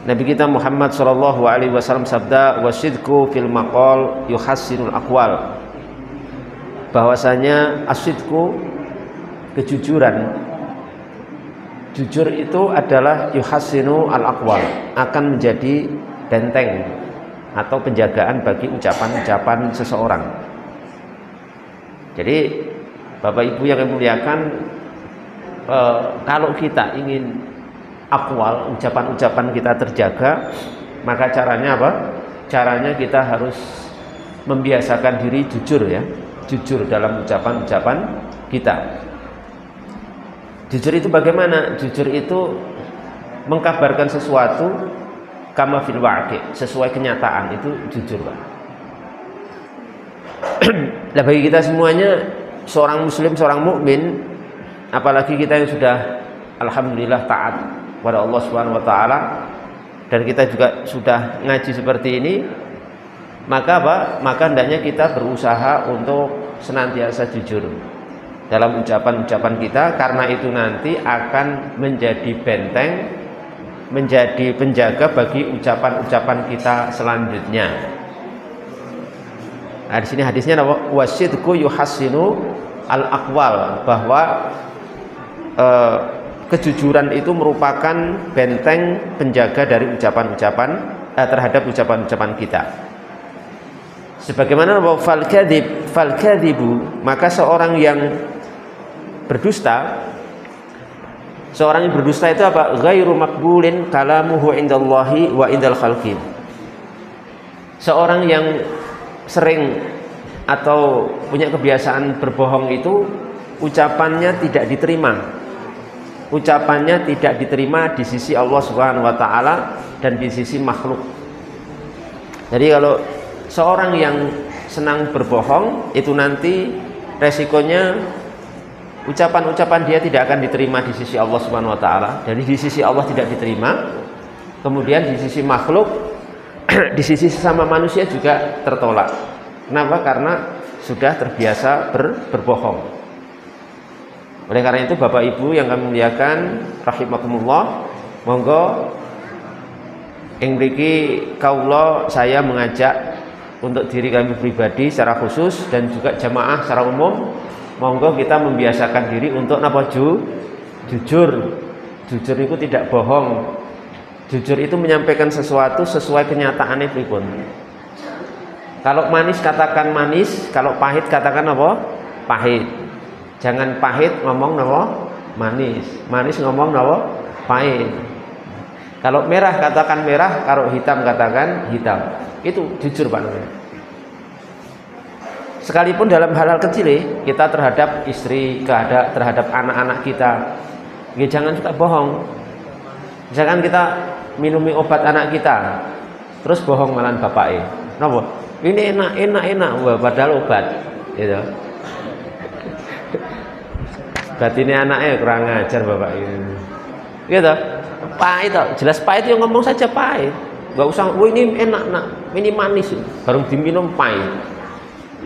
Nabi kita Muhammad sallallahu alaihi wasallam sabda, wasidku fil maqal yuhassinul aqwal. Bahwasanya asidku, kejujuran, jujur itu adalah yuhassinu al aqwal, akan menjadi benteng atau penjagaan bagi ucapan-ucapan seseorang. Jadi Bapak Ibu yang memuliakan, kalau kita ingin akwal, ucapan-ucapan kita terjaga, maka caranya apa? Caranya kita harus membiasakan diri jujur, ya, jujur dalam ucapan-ucapan kita. Jujur itu bagaimana? Jujur itu mengkabarkan sesuatu kama fil waqi', sesuai kenyataan, itu jujur, Pak. Nah, bagi kita semuanya, seorang muslim, seorang mukmin, apalagi kita yang sudah alhamdulillah taat kepada Allah Subhanahu wa taala, dan kita juga sudah ngaji seperti ini, maka apa? Maka hendaknya kita berusaha untuk senantiasa jujur dalam ucapan-ucapan kita, karena itu nanti akan menjadi benteng, menjadi penjaga bagi ucapan-ucapan kita selanjutnya. Nah, di sini hadisnya apa? Wasidku yuhassinu al aqwal, bahwa kejujuran itu merupakan benteng penjaga dari ucapan-ucapan terhadap ucapan-ucapan kita. Sebagaimana fal kadhibu, maka seorang yang berdusta, itu apa? Ghairu maqbulin kalamuhu indallahi wa indal khalqin. Seorang yang sering atau punya kebiasaan berbohong itu, ucapannya tidak diterima. Ucapannya tidak diterima di sisi Allah Subhanahu wa taala dan di sisi makhluk. Jadi kalau seorang yang senang berbohong, itu nanti resikonya ucapan-ucapan dia tidak akan diterima di sisi Allah Subhanahu wa taala. Jadi di sisi Allah tidak diterima, kemudian di sisi makhluk, di sisi sesama manusia juga tertolak. Kenapa? Karena sudah terbiasa berbohong. Oleh karena itu Bapak Ibu yang kami muliakan rahimakumullah, monggo ing mriki kawula saya mengajak untuk diri kami pribadi secara khusus dan juga jamaah secara umum, monggo kita membiasakan diri untuk napa? Jujur. Jujur itu tidak bohong. Jujur itu menyampaikan sesuatu sesuai kenyataannya pripun. Kalau manis katakan manis, kalau pahit katakan apa? Pahit. Jangan pahit ngomong apa? Manis. Manis ngomong apa? Pahit. Kalau merah katakan merah, kalau hitam katakan hitam. Itu jujur, Pak namanya. Sekalipun dalam hal-hal kecil kita terhadap istri, terhadap anak-anak kita, ya jangan suka bohong. Misalkan kita minumi obat anak kita, terus bohong malan bapaknya. Napa? Ini enak, wah padahal obat, gitu. Berarti ini anaknya kurang ajar bapak ini, gitu. Pahit, jelas pahit, yang ngomong saja pahit. Gak usah, wah ini enak, ini manis, baru diminum pahit.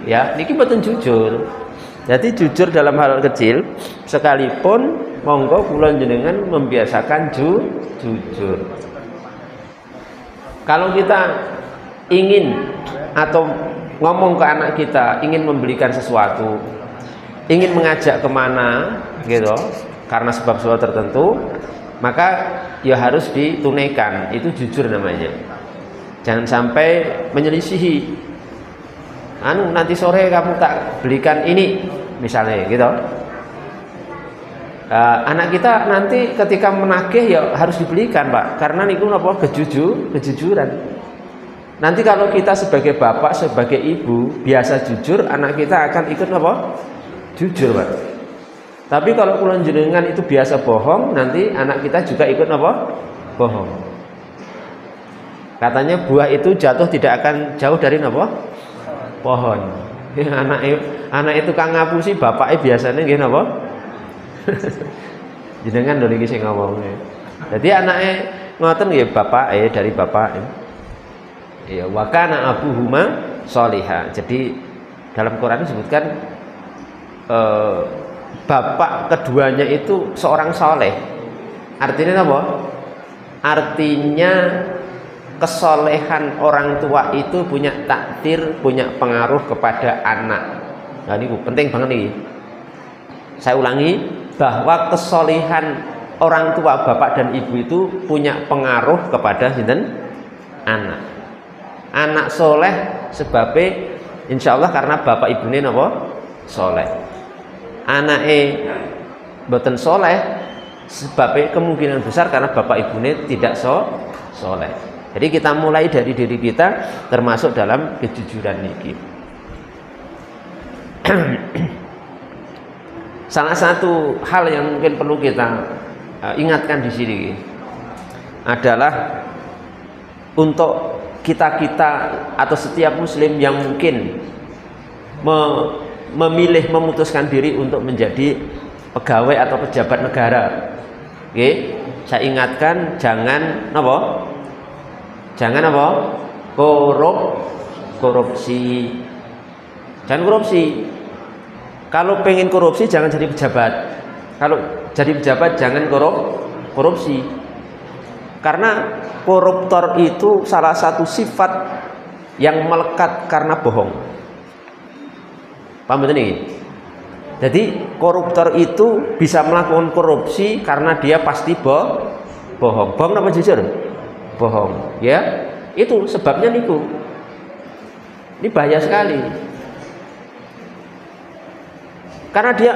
Ya, ini betul jujur. Jadi jujur dalam hal kecil, sekalipun monggo kula jenengan membiasakan jujur. Kalau kita ingin atau ngomong ke anak kita, ingin membelikan sesuatu, ingin mengajak kemana, gitu, karena sebab-sebab tertentu, maka ya harus ditunaikan. Itu jujur namanya. Jangan sampai menyelisihi. Nanti sore kamu tak belikan ini, misalnya, gitu. Anak kita nanti ketika menagih ya harus dibelikan, Pak, karena itu apa? Kejujuran. Nanti kalau kita sebagai bapak, sebagai ibu biasa jujur, anak kita akan ikut apa? Jujur, Pak. Tapi kalau kula jenengan itu biasa bohong, nanti anak kita juga ikut apa? Bohong. Katanya buah itu jatuh tidak akan jauh dari apa? Pohon. Anak itu kang ngapusi bapaknya biasanya nggih napa? Jenengan lho niki sing ngomong. Jadi anaknya ngoten nggih bapake dari bapak. Ya wa kana abuhuma sholihah. Jadi dalam Quran disebutkan bapak keduanya itu seorang soleh. Artinya apa? Artinya kesolehan orang tua itu punya takdir, punya pengaruh kepada anak. Nah ini penting banget nih. Saya ulangi, bahwa kesolehan orang tua bapak dan ibu itu punya pengaruh kepada anak. Anak soleh sebabnya insya Allah karena bapak ibunya apa? Soleh. Anake mboten soleh sebabnya kemungkinan besar karena bapak ibunya tidak soleh. Jadi kita mulai dari diri kita termasuk dalam kejujuran niki. Salah satu hal yang mungkin perlu kita ingatkan di sini adalah untuk kita-kita atau setiap muslim yang mungkin memilih memutuskan diri untuk menjadi pegawai atau pejabat negara. Oke, saya ingatkan jangan apa? Jangan apa? Korupsi. Jangan korupsi. Kalau pengen korupsi jangan jadi pejabat. Kalau jadi pejabat jangan korupsi. Karena koruptor itu salah satu sifat yang melekat karena bohong. Paham betul ini? Jadi koruptor itu bisa melakukan korupsi karena dia pasti bohong. Bohong apa jujur? Bohong, ya. Itu sebabnya niku. Ini bahaya sekali. Karena dia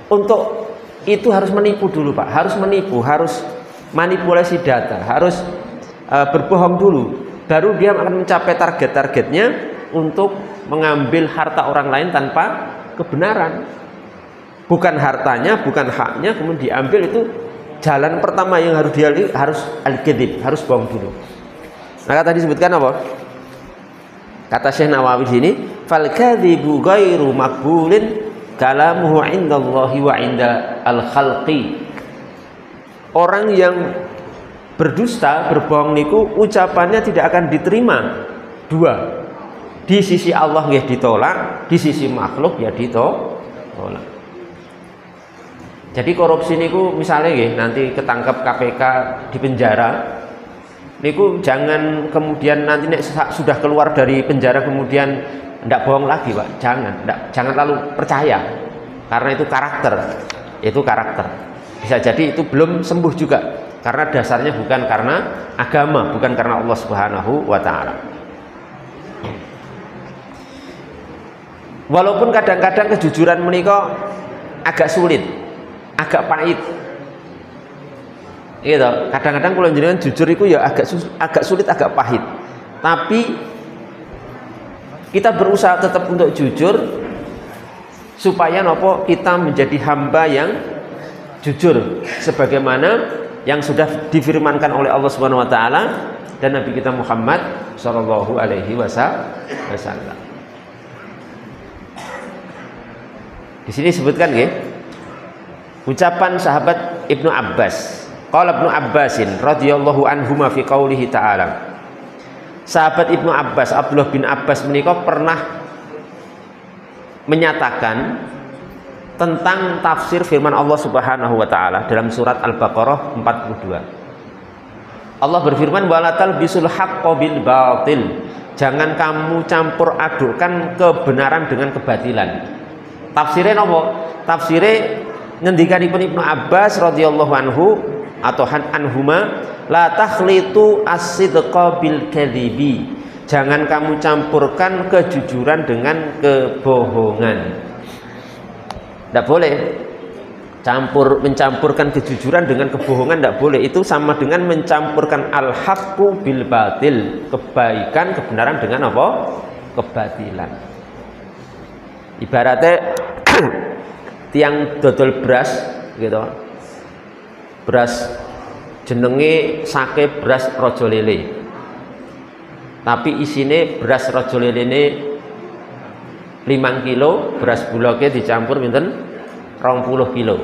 untuk itu harus menipu dulu, Pak. Harus menipu, harus manipulasi data, harus berbohong dulu. Baru dia akan mencapai target-targetnya untuk mengambil harta orang lain tanpa kebenaran. Bukan hartanya, bukan haknya, kemudian diambil. Itu jalan pertama yang harus dia harus al-kadzib, harus bohong dulu. Maka tadi disebutkan apa? Kata Syekh Nawawi sini, fal kadzibu ghairu maqbulin kalamuhu indallahi wa inda al-khalqi. Orang yang berdusta, berbohong niku ucapannya tidak akan diterima. Dua, di sisi Allah ya ditolak, di sisi makhluk ya ditolak. Jadi korupsi niku misalnya ya nanti ketangkep KPK di penjara, niku jangan kemudian nanti sudah keluar dari penjara kemudian tidak bohong lagi, Pak. Jangan lalu percaya, karena itu karakter. Bisa jadi itu belum sembuh juga, karena dasarnya bukan karena agama, bukan karena Allah Subhanahu wa Ta'ala. Walaupun kadang-kadang kejujuran menika agak sulit, agak pahit. Gitu. Kadang-kadang kalau jenengan jujur itu ya agak sulit, agak pahit. Tapi kita berusaha tetap untuk jujur supaya nopo kita menjadi hamba yang jujur sebagaimana yang sudah difirmankan oleh Allah Subhanahu wa Ta'ala dan Nabi kita Muhammad sallallahu alaihi wasallam. Di sini disebutkan nggih ucapan sahabat Ibnu Abbas. Qala Ibnu Abbasin radhiyallahu anhuma fi qaulihi ta'ala. Sahabat Ibnu Abbas, Abdullah bin Abbas menika pernah menyatakan tentang tafsir firman Allah Subhanahu wa Ta'ala dalam surat Al-Baqarah 42. Allah berfirman wala talbisul haqqo bil batil. Jangan kamu campur adukkan kebenaran dengan kebatilan. Tafsirnya napa? Tafsirnya ngendikanipun Ibnu Abbas radhiyallahu anhu atau anhuma la takhlitu as-sidqa bil kadzibi. Jangan kamu campurkan kejujuran dengan kebohongan. Tidak boleh mencampurkan kejujuran dengan kebohongan, tidak boleh. Itu sama dengan mencampurkan al-haqqu bil batil, kebaikan, kebenaran dengan apa? Kebatilan. Ibaratnya tiang dodol beras gitu. Beras jenenge sake beras rojo lele. Tapi isine beras rojo lele ini 5 kilo, beras bulognya dicampur pinten 20 kilo.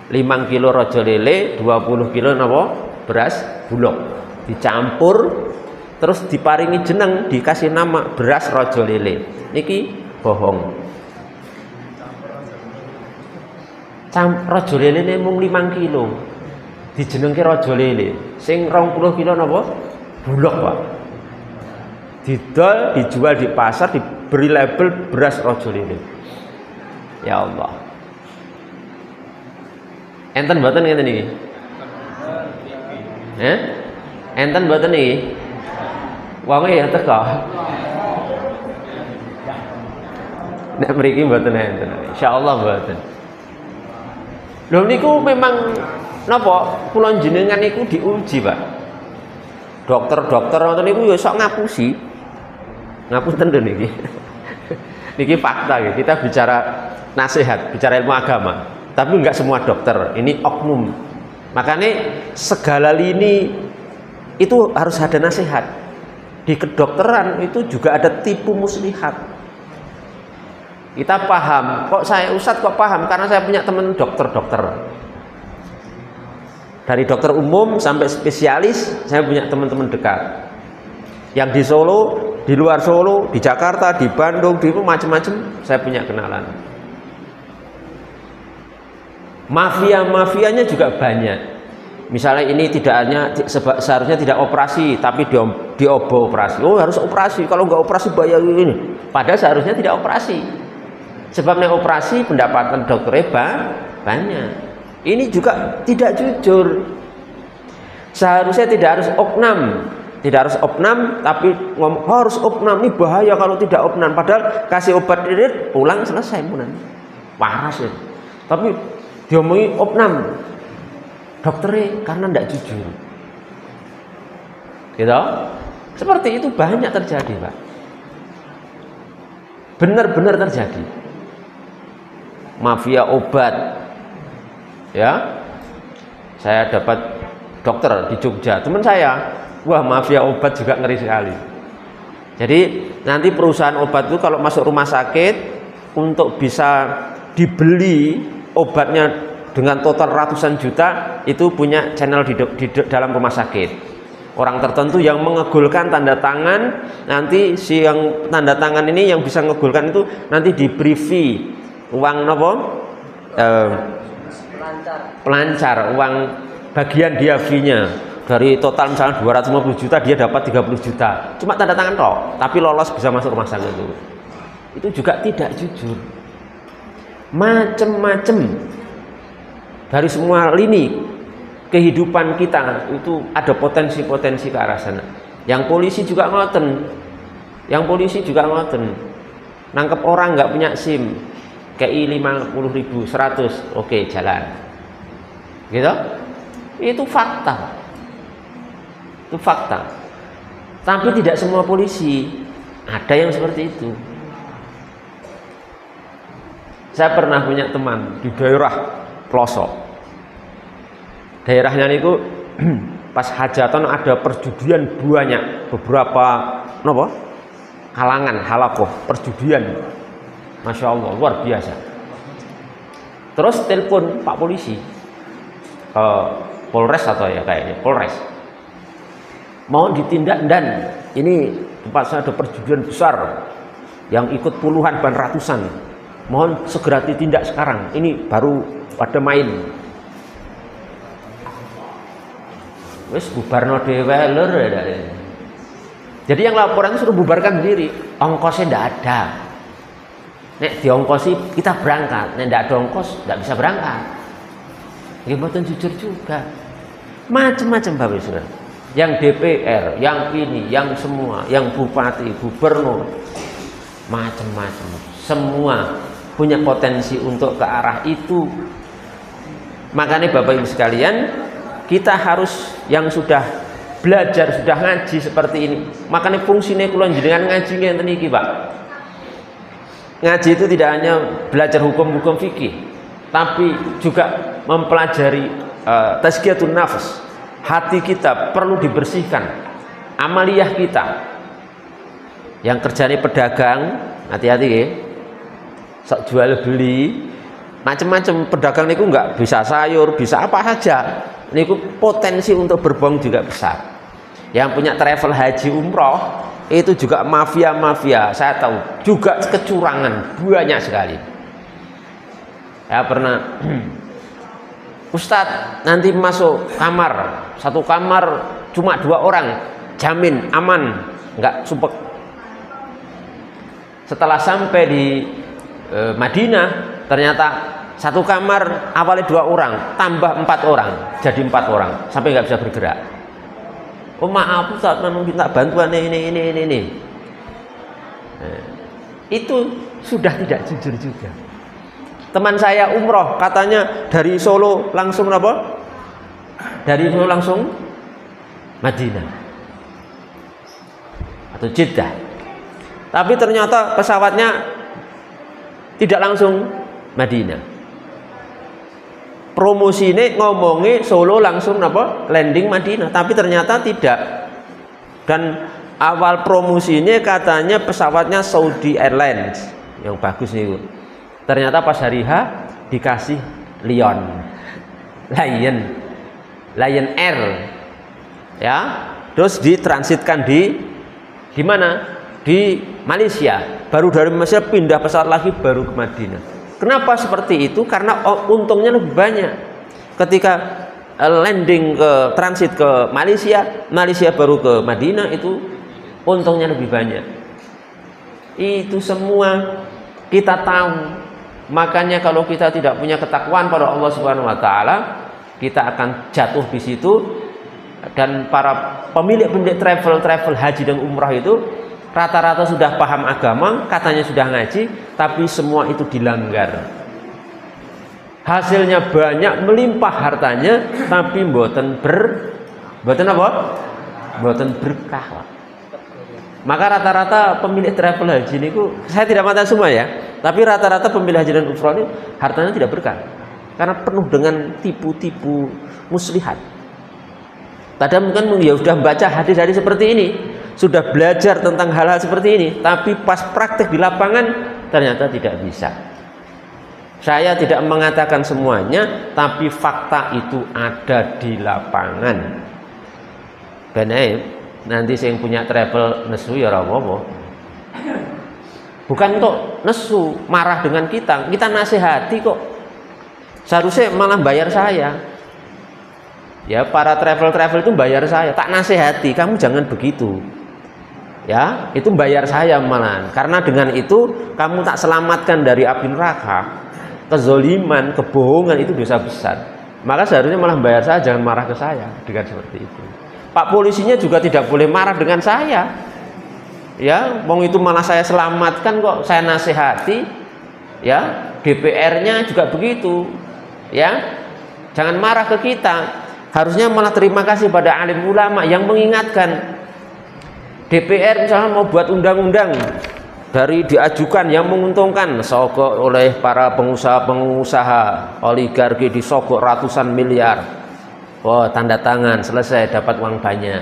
5 kilo rojo lele, 20 kilo napa? Beras bulog. Dicampur terus diparingi jeneng, dikasih nama beras rojo lele. Niki bohong. Raja lele ini mung 5 kilo. Dijenengke raja lele. Sing 20 kilo napa? Bulog, Pak. Didol, dijual di pasar, diberi label beras raja lele. Ya Allah. Enten mboten ngeten iki? Enten mboten iki? Wonge ya teko. Nek mriki mboten enten. Insyaallah mboten. Lho niku memang napa kula jenengan niku diuji, Pak. Dokter-dokter ngoten niku ya sok ngapusi. Ngapunten lho niki. Niki fakta ya. Kita bicara nasihat, bicara ilmu agama. Tapi enggak semua dokter, ini oknum. Makanya segala lini itu harus ada nasihat. Di kedokteran itu juga ada tipu muslihat. Kita paham, kok saya Ustadz kok paham? Karena saya punya teman dokter-dokter. Dari dokter umum sampai spesialis, saya punya teman-teman dekat. Yang di Solo, di luar Solo, di Jakarta, di Bandung, di macam-macam, saya punya kenalan. Mafia-mafianya juga banyak. Misalnya ini tidak hanya seharusnya tidak operasi, tapi diobo operasi. Oh harus operasi, kalau nggak operasi bayar ini. Padahal seharusnya tidak operasi. Sebabnya operasi pendapatan dokternya banyak. Ini juga tidak jujur. Seharusnya tidak harus opnam, tapi ngomong harus opnam. Ini bahaya kalau tidak opnam. Padahal kasih obat ini pulang selesai punan. Waras ya. Tapi diomongi opnam. Dokternya karena tidak jujur. Gitu? Seperti itu banyak terjadi, Pak. Benar-benar terjadi. Mafia obat, ya, saya dapat dokter di Jogja, teman saya, wah mafia obat juga ngeri sekali. Jadi nanti perusahaan obat itu kalau masuk rumah sakit untuk bisa dibeli obatnya dengan total ratusan juta itu punya channel di dalam rumah sakit. Orang tertentu yang mengegulkan tanda tangan, nanti si yang tanda tangan ini yang bisa mengegulkan itu nanti diberi fee. Uang nopo pelancar uang bagian dia fee-nya dari total misalnya 250 juta dia dapat 30 juta cuma tanda tangan toh tapi lolos bisa masuk rumah sakit itu juga tidak jujur. Macem-macem dari semua lini kehidupan kita itu ada potensi-potensi ke arah sana. Yang polisi juga ngoten, nangkep orang nggak punya SIM KI 50.000, 100, oke jalan, gitu. Itu fakta, Tapi tidak semua polisi, ada yang seperti itu. Saya pernah punya teman di daerah pelosok. Daerahnya itu pas hajatan ada perjudian banyak, beberapa kalangan halakoh perjudian. Masya Allah, luar biasa. Terus telepon Pak Polisi, Polres atau ya kayaknya Polres, mau ditindak dan ini tempat saya ada perjudian besar yang ikut puluhan bahkan ratusan, mohon segera ditindak sekarang. Ini baru pada main. Wes bubarno dhewe lur. Jadi yang laporan suruh bubarkan diri, ongkosnya tidak ada. Nek diongkosi kita berangkat, nek tidak ada ongkos tidak bisa berangkat. Ya mboten jujur juga. Macam-macam Bapak Saudara. Yang DPR, yang ini, yang semua, yang bupati, gubernur, macam-macam. Semua punya potensi untuk ke arah itu. Makanya Bapak Ibu sekalian, kita harus yang sudah belajar, sudah ngaji seperti ini. Makanya fungsinya kula jenengan ngaji ngenten iki, Pak. Ngaji itu tidak hanya belajar hukum-hukum fikih, tapi juga mempelajari tazkiyatun nafs. Hati kita perlu dibersihkan. Amaliyah kita. Yang kerjanya pedagang, hati-hati ya. Sok jual beli, macam-macam pedagang niku enggak bisa sayur, bisa apa saja. Niku potensi untuk berbohong juga besar. Yang punya travel haji umroh itu juga mafia-mafia, saya tahu juga kecurangan banyak sekali. Saya pernah Ustadz nanti masuk kamar, satu kamar cuma 2 orang, jamin aman, nggak sumpek. Setelah sampai di Madinah, ternyata satu kamar awalnya 2 orang, tambah 4 orang, jadi 4 orang, sampai nggak bisa bergerak. Oh maaf Ustadz, minta bantuan ini. Itu sudah tidak jujur juga. Teman saya umroh, katanya dari Solo langsung apa? Dari Solo langsung Madinah atau Jeddah. Tapi ternyata pesawatnya tidak langsung Madinah. Promosi ini ngomongi Solo langsung apa? Landing Madinah, tapi ternyata tidak. Dan awal promosi ini katanya pesawatnya Saudi Airlines yang bagus nih. Ternyata pas hari H dikasih Lion Air, ya, terus ditransitkan di mana? Di Malaysia. Baru dari Malaysia pindah pesawat lagi baru ke Madinah. Kenapa seperti itu? Karena untungnya lebih banyak. Ketika landing ke transit ke Malaysia baru ke Madinah, itu untungnya lebih banyak. Itu semua kita tahu. Makanya kalau kita tidak punya ketakwaan pada Allah Subhanahu wa taala, kita akan jatuh di situ. Dan para pemilik travel haji dan umrah itu rata-rata sudah paham agama, katanya sudah ngaji, tapi semua itu dilanggar. Hasilnya banyak, melimpah hartanya, tapi mboten berkah. Maka rata-rata pemilik travel haji ini, saya tidak mata semua ya, tapi rata-rata pemilik haji dan umrah ini hartanya tidak berkah, karena penuh dengan tipu-tipu muslihat. Padahal mungkin ya sudah baca hadis-hadis seperti ini, sudah belajar tentang hal-hal seperti ini, tapi pas praktek di lapangan ternyata tidak bisa. Saya tidak mengatakan semuanya, tapi fakta itu ada di lapangan. Benar. Nanti saya yang punya travel nesu ya apa-apa. Bukan untuk nesu, marah dengan kita nasihati kok. Seharusnya malah bayar saya. Ya, para travel itu bayar saya, tak nasihati, kamu jangan begitu. Ya, itu bayar saya malah. Karena dengan itu kamu tak selamatkan dari api neraka. Kezoliman, kebohongan itu dosa besar. Maka seharusnya malah bayar saya, jangan marah ke saya dengan seperti itu. Pak polisinya juga tidak boleh marah dengan saya. Ya, wong itu malah saya selamatkan kok, saya nasihati. Ya, DPR-nya juga begitu. Ya, jangan marah ke kita. Harusnya malah terima kasih pada alim ulama yang mengingatkan. DPR misalnya mau buat undang-undang dari diajukan yang menguntungkan, sogok oleh para pengusaha oligarki, disogok ratusan miliar. Oh, tanda tangan, selesai, dapat uang banyak.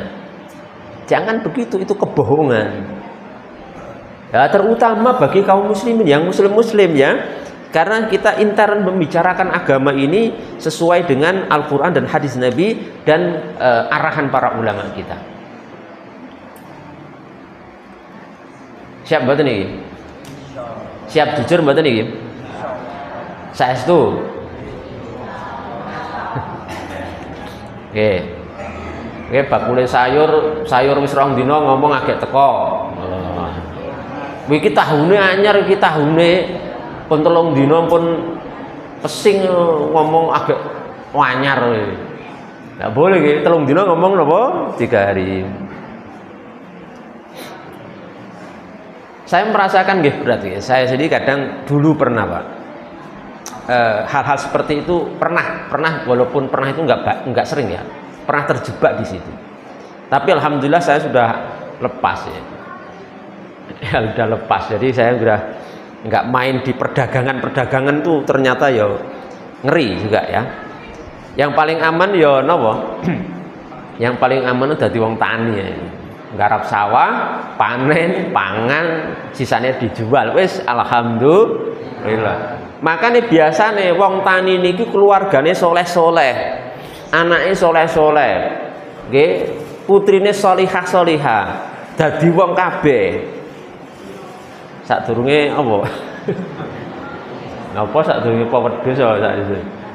Jangan begitu, itu kebohongan. Ya, terutama bagi kaum muslimin yang muslim ya, karena kita intern membicarakan agama ini sesuai dengan Al-Quran dan hadis Nabi dan arahan para ulama kita. Siap mboten niki? Siap jujur mboten niki? Saestu. Oke, bakule sayur wis 2 dina ngomong agek teko. Iki tahune anyar, iki tahune pun 3 dina pun pesing ngomong agek anyar. Enggak boleh iki 3 dina ngomong napa? 3 hari. Saya merasakan nggih berarti. Saya sendiri kadang dulu pernah, Pak. Hal-hal seperti itu pernah walaupun pernah itu enggak sering ya, pernah terjebak di situ. Tapi alhamdulillah saya sudah lepas ya, sudah lepas. Jadi saya sudah enggak main di perdagangan tuh, ternyata ya ngeri juga ya. Yang paling aman ya napa? Yang paling aman udah di wong tani ya. Garap sawah, panen, pangan, sisanya dijual. Wis alhamdulillah. Makanya biasanya wong tani niki keluargane soleh-soleh, anaknya soleh-soleh, nggih, putrine solihah-solihah, dadi wong kabeh. Sadurunge apa? Napa sadurunge wedhus sak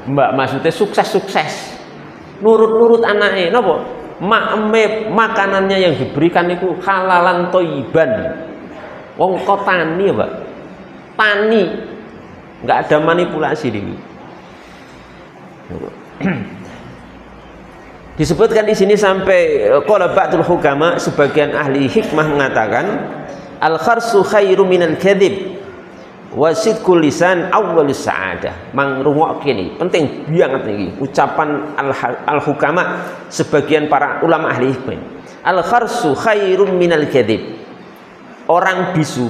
Mbak maksudnya sukses-sukses. Nurut-nurut anaknya, napa? Makanannya yang diberikan itu halalan thayyiban. Wong kok tani, Mbak. Tani. Enggak ada manipulasi ini. Disebutkan di sini sampai qala ba'dul hukama, sebagian ahli hikmah mengatakan al-kharsu khairu minal kadhib wa sidqul lisan awwalus sa'adah. Mangrungok ini penting banget niki ucapan al-hukama sebagian para ulama ahli hikmah. Al-kharsu khairum minal kadhib. Orang bisu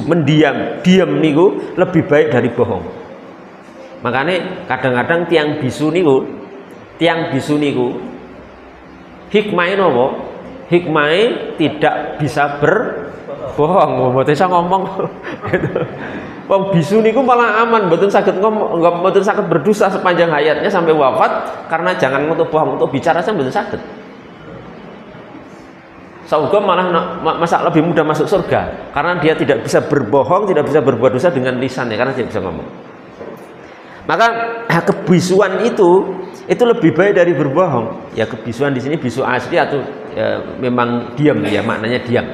mendiam, diam niku lebih baik dari bohong. Makanya kadang-kadang tiang bisu niku hikmahnya napa? Hikmahnya tidak bisa berbohong, mboten iso ngomong. Wong bisu niku malah aman, mboten saged ngomong, mboten saged berdosa sepanjang hayatnya sampai wafat karena jangan untuk bohong, untuk bicara saja mboten saged. Sauga malah lebih mudah masuk surga karena dia tidak bisa berbohong, tidak bisa berbuat dosa dengan lisannya karena tidak bisa ngomong. Maka kebisuan itu lebih baik dari berbohong. Ya kebisuan di sini bisu asli atau memang diam ya, maknanya diam.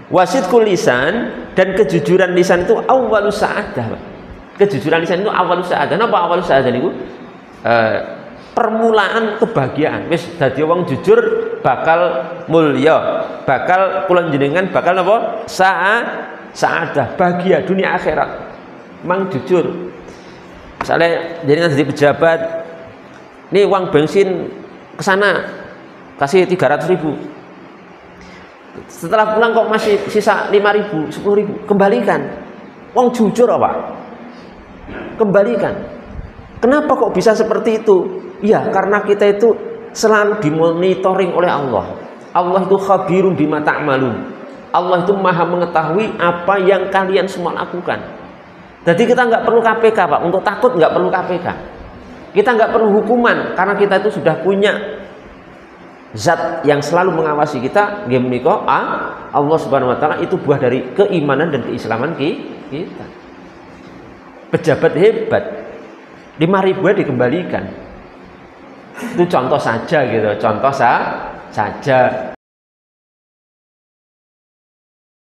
Wasidqul lisan, dan kejujuran lisan itu awwalus sa'adah. Kejujuran lisan itu awwalus sa'adah. Napa awwalus sa'adah niku? Permulaan kebahagiaan. Wis dadi wong jujur bakal mulya, bakal kula jenengan bakal napa? Sa'adah, bahagia dunia akhirat. Mang jujur. Misalnya jenengan jadi pejabat, nih uang bensin ke sana kasih 300.000. Setelah pulang kok masih sisa 5.000, 10.000, kembalikan. Wong jujur apa? Kembalikan. Kenapa kok bisa seperti itu? Ya, karena kita itu selalu dimonitoring oleh Allah. Allah itu khabirun bima ta'malun. Allah itu maha mengetahui apa yang kalian semua lakukan. Jadi kita nggak perlu KPK, Pak. Untuk takut nggak perlu KPK. Kita nggak perlu hukuman karena kita itu sudah punya zat yang selalu mengawasi kita. Allah Subhanahu wa taala itu buah dari keimanan dan keislaman kita. Pejabat hebat, 5.000 dikembalikan. Itu contoh saja gitu, contoh saja.